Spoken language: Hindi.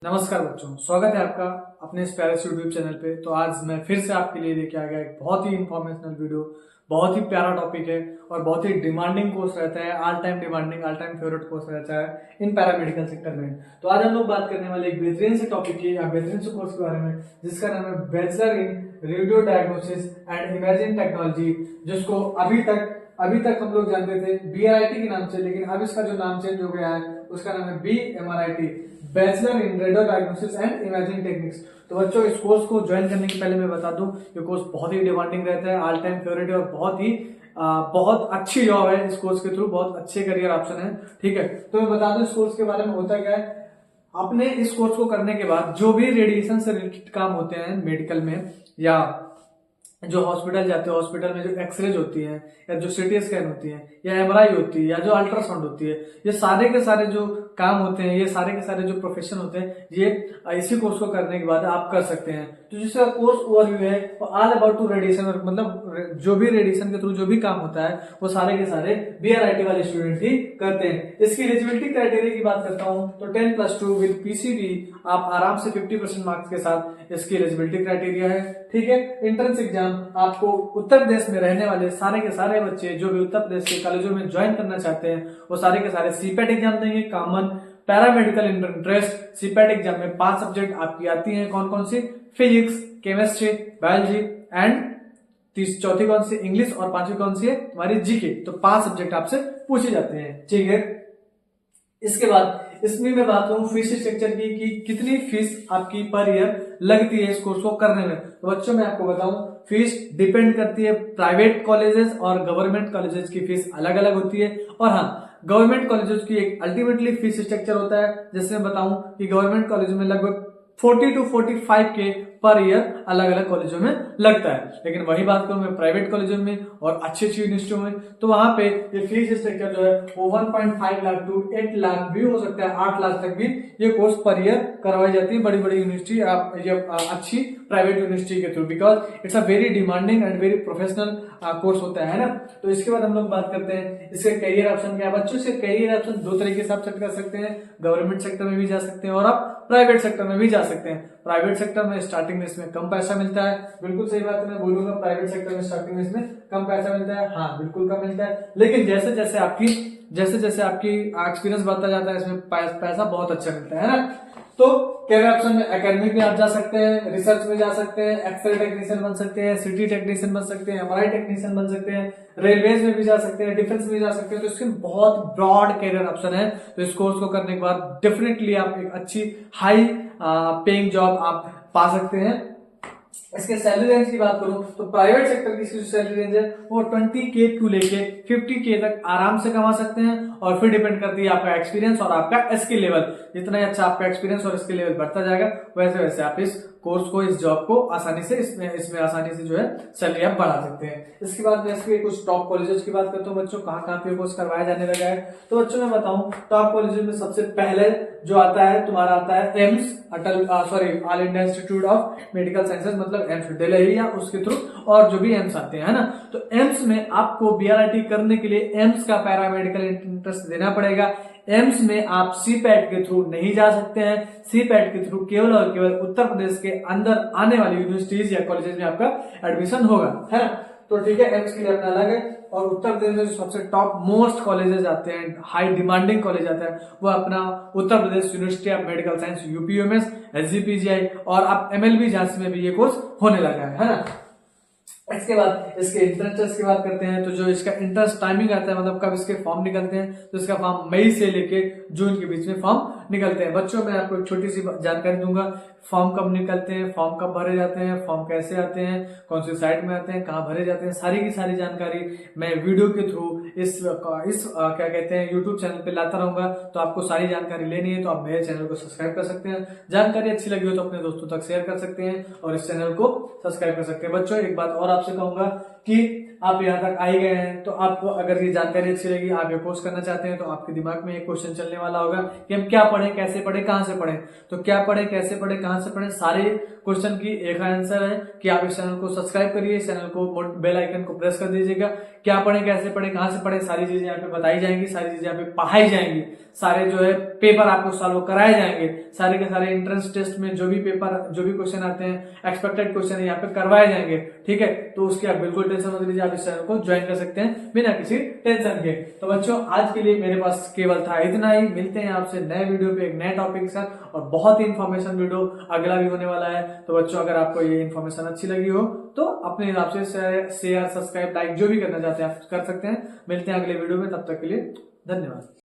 नमस्कार बच्चों, स्वागत है आपका अपने इस प्यारे से यूट्यूब चैनल पे। तो आज मैं फिर से आपके लिए लेके आ गया एक बहुत ही इंफॉर्मेशनल वीडियो। बहुत ही प्यारा टॉपिक है और बहुत ही डिमांडिंग कोर्स रहता है, all time demanding, all time favourite course रहता है इन पैरामेडिकल सेक्टर में। तो आज हम लोग बात करने वाले एक बेहतरीन से टॉपिक की या बेहतरीन से कोर्स के बारे में, जिसका नाम है bachelor in radio diagnosis and imaging technology, जिसको अभी तक हम लोग जानते थे BRIT के नाम से, लेकिन अब इसका जो नाम चेंज हो गया है उसका नाम है BMRIT, bachelor in radio diagnosis and imaging techniques. तो बच्चों, इस कोर्स को ज्वाइन करने के पहले मैं बता दूं, ये कोर्स बहुत ही डिमांडिंग रहता है, ऑल टाइम फेवरेट है और बहुत अच्छी जॉब है। इस कोर्स के थ्रू बहुत अच्छे करियर ऑप्शन है। ठीक है, तो मैं बता दूं इस कोर्स के बारे में होता क्या है। आपने इस कोर्स को करने के बाद जो भी रेडिएशन से रिलेटेड काम होते हैं मेडिकल में, या जो हॉस्पिटल जाते हैं, हॉस्पिटल में जो एक्सरेज होती है या जो सीटी स्कैन होती है या MRI होती है या जो अल्ट्रासाउंड होती है, ये सारे के सारे जो काम होते हैं, ये सारे के सारे जो प्रोफेशन होते हैं, ये इसी कोर्स को करने के बाद आप कर सकते हैं। तो जिसका कोर्स ओवरव्यू है वो ऑल अबाउट टू रेडिएशन, मतलब जो भी रेडिएशन के थ्रू जो भी काम होता है वो सारे के सारे BRIT वाले स्टूडेंट ही करते हैं। इसकी एलिजिबिलिटी क्राइटेरिया की बात करता हूं तो 10+2 विद PCD आप आराम से 50% मार्क्स के साथ इसकी एलिजिबिलिटी क्राइटेरिया है। ठीक है, एंट्रेंस एग्जाम आपको उत्तर प्रदेश में रहने वाले सारे के सारे बच्चे जो भी उत्तर प्रदेश के कॉलेजों में ज्वाइन करना चाहते हैं वो सारे के सारे CPET एग्जाम देंगे, common paramedical interest. CPET exam में 5 सब्जेक्ट आपकी आती हैं, कौन कौन सी? फिजिक्स, केमिस्ट्री, बायोलॉजी एंड चौथी कौन सी? इंग्लिश, और पांचवी कौन सी है? तुम्हारी जीके। तो 5 सब्जेक्ट आपसे पूछे जाते हैं। ठीक है, इसके बाद इसमें मैं बात करूं फीस स्ट्रक्चर की कि कितनी फीस आपकी पर ईयर लगती है इस कोर्स को करने में। तो बच्चों मैं आपको बताऊं, फीस डिपेंड करती है, प्राइवेट कॉलेजेस और गवर्नमेंट कॉलेजेस की फीस अलग अलग होती है। और हाँ, गवर्नमेंट कॉलेजेस की एक अल्टीमेटली फीस स्ट्रक्चर होता है। जैसे मैं बताऊं कि गवर्नमेंट कॉलेज में लगभग 40 to 45 के पर ईयर अलग अलग कॉलेजों में लगता है। लेकिन वही बात करूं मैं प्राइवेट कॉलेजों में और अच्छी अच्छी यूनिवर्सिटियों में, तो वहां पे ये फीस स्ट्रक्चर जो है वो 1.5 लाख टू 8 लाख भी हो सकता है, 8 लाख तक भी ये कोर्स पर ईयर करवाई जाती है बड़ी बड़ी यूनिवर्सिटी, अच्छी प्राइवेट यूनिवर्सिटी के through, because it's a very demanding and very professional course होता है ना। तो इसके बाद हम लोग बात करते हैं इसके करियर ऑप्शन क्या है। बच्चों से करियर ऑप्शन 2 तरीके से आप सेट कर सकते हैं, गवर्नमेंट सेक्टर में भी जा सकते हैं और आप प्राइवेट सेक्टर में भी जा सकते हैं। प्राइवेट सेक्टर में स्टार्टिंग में इसमें कम पैसा मिलता है, बिल्कुल सही बात है, मैं बोलूंगा प्राइवेट सेक्टर में स्टार्टिंग में इसमें कम पैसा मिलता है, हाँ बिल्कुल कम मिलता है। लेकिन जैसे जैसे आपकी एक्सपीरियंस बढ़ता जाता है इसमें पैसा बहुत अच्छा मिलता है ना। तो कैरियर ऑप्शन में एकेडमिक में आप जा सकते हैं, रिसर्च में जा सकते हैं, एक्सरे टेक्नीशियन बन सकते हैं, सिटी टेक्नीशियन बन सकते हैं, MRI टेक्नीशियन बन सकते हैं, रेलवेज में भी जा सकते हैं, डिफेंस में जा सकते हैं। तो इसके बहुत ब्रॉड कैरियर ऑप्शन है। तो इस कोर्स को करने के बाद डेफिनेटली आप एक अच्छी हाई पेइंग जॉब आप पा सकते हैं। इसके सैलरी रेंज की बात करूं तो प्राइवेट सेक्टर की सैलरी रेंज है वो 20K टू लेके 50K तक आराम से कमा सकते हैं। और फिर डिपेंड करती है आपका एक्सपीरियंस और आपका स्किल लेवल। जितना ही अच्छा आपका एक्सपीरियंस और स्किल लेवल बढ़ता जाएगा वैसे वैसे आप इस कोर्स को, इस जॉब को आसानी से इसमें आसानी से जो है सैलरी आप बढ़ा सकते हैं। इसके बाद मैं इसके कुछ टॉप कॉलेजेस की बात करता हूँ बच्चों, कहाँ कहाँ पे कोर्स करवाया जाने लगा है। तो बच्चों मैं बताऊं, टॉप कॉलेजेस में सबसे पहले जो आता है तुम्हारा आता है AIIMS, all India institute of medical sciences, मतलब एम्स दिल्ली या उसके थ्रू और जो भी एम्स आते हैं, है ना। तो एम्स में आपको BRIT करने के लिए एम्स का पैरामेडिकल इंटरेस्ट देना पड़ेगा। एम्स में आप CPET के थ्रू नहीं जा सकते हैं। CPET के थ्रू केवल और केवल उत्तर प्रदेश के अंदर आने वाली यूनिवर्सिटीज या कॉलेजेस में आपका एडमिशन होगा, है ना। तो ठीक है, एम्स के लिए अपना अलग है। और उत्तर प्रदेश में जो सबसे टॉप मोस्ट कॉलेजेस आते हैं, हाई डिमांडिंग कॉलेज आता है, वो अपना Uttar Pradesh university of medical science UPMS, SGPGI और आप MLB झांसी में भी ये कोर्स होने लगा है ना। इसके बाद इसके इंटरेस्ट की बात करते हैं। तो जो इसका इंटरेस्ट टाइमिंग आता है, मतलब कब इसके फॉर्म निकलते हैं, तो इसका फॉर्म मई से लेके जून के बीच में फॉर्म निकलते हैं। बच्चों मैं आपको एक छोटी सी जानकारी दूंगा, फॉर्म कब निकलते हैं, फॉर्म कब भरे जाते हैं, फॉर्म कैसे आते हैं, कौन सी साइट में आते हैं, कहाँ भरे जाते हैं, सारी की सारी जानकारी मैं वीडियो के थ्रू इस क्या कहते हैं यूट्यूब चैनल पे लाता रहूंगा। तो आपको सारी जानकारी लेनी है तो आप मेरे चैनल को सब्सक्राइब कर सकते हैं। जानकारी अच्छी लगी हो तो अपने दोस्तों तक शेयर कर सकते हैं और इस चैनल को सब्सक्राइब कर सकते हैं। बच्चों एक बात और आपसे कहूंगा कि आप यहाँ तक आ ही गए हैं, तो आपको अगर ये जानकारी अच्छी लगी, आप ये पोस्ट करना चाहते हैं, तो आपके दिमाग में एक क्वेश्चन चलने वाला होगा कि हम क्या पढ़ें, कैसे पढ़ें, कहाँ से पढ़ें। तो क्या पढ़ें, कैसे पढ़ें, कहाँ से पढ़ें, सारे क्वेश्चन की एक आंसर है कि आप इस चैनल को सब्सक्राइब करिए, इस चैनल को बेल आइकन को प्रेस कर दीजिएगा। क्या पढ़ें, कैसे पढ़ें, कहाँ से पढ़ें, सारी चीजें यहाँ पे बताई जाएंगी, सारी चीजें यहाँ पे पढ़ाई जाएंगी, सारे जो है पेपर आपको सॉल्व कराए जाएंगे, सारे के सारे एंट्रेंस टेस्ट में जो भी पेपर, जो भी क्वेश्चन आते हैं, एक्सपेक्टेड क्वेश्चन यहाँ पे करवाए जाएंगे। ठीक है, तो उसकी आप बिल्कुल टेंशन मत लीजिए, आप इस चैनल को ज्वाइन कर सकते हैं बिना किसी टेंशन के। तो बच्चों, आज के लिए मेरे पास केवल था इतना ही। मिलते हैं आपसे नए वीडियो पे एक नए टॉपिक के साथ, और बहुत ही इंफॉर्मेशन वीडियो अगला भी होने वाला है। तो बच्चों, अगर आपको ये इन्फॉर्मेशन अच्छी लगी हो तो अपने हिसाब से शेयर, सब्सक्राइब, लाइक जो भी करना चाहते हैं आप कर सकते हैं। मिलते हैं अगले वीडियो में, तब तक के लिए धन्यवाद।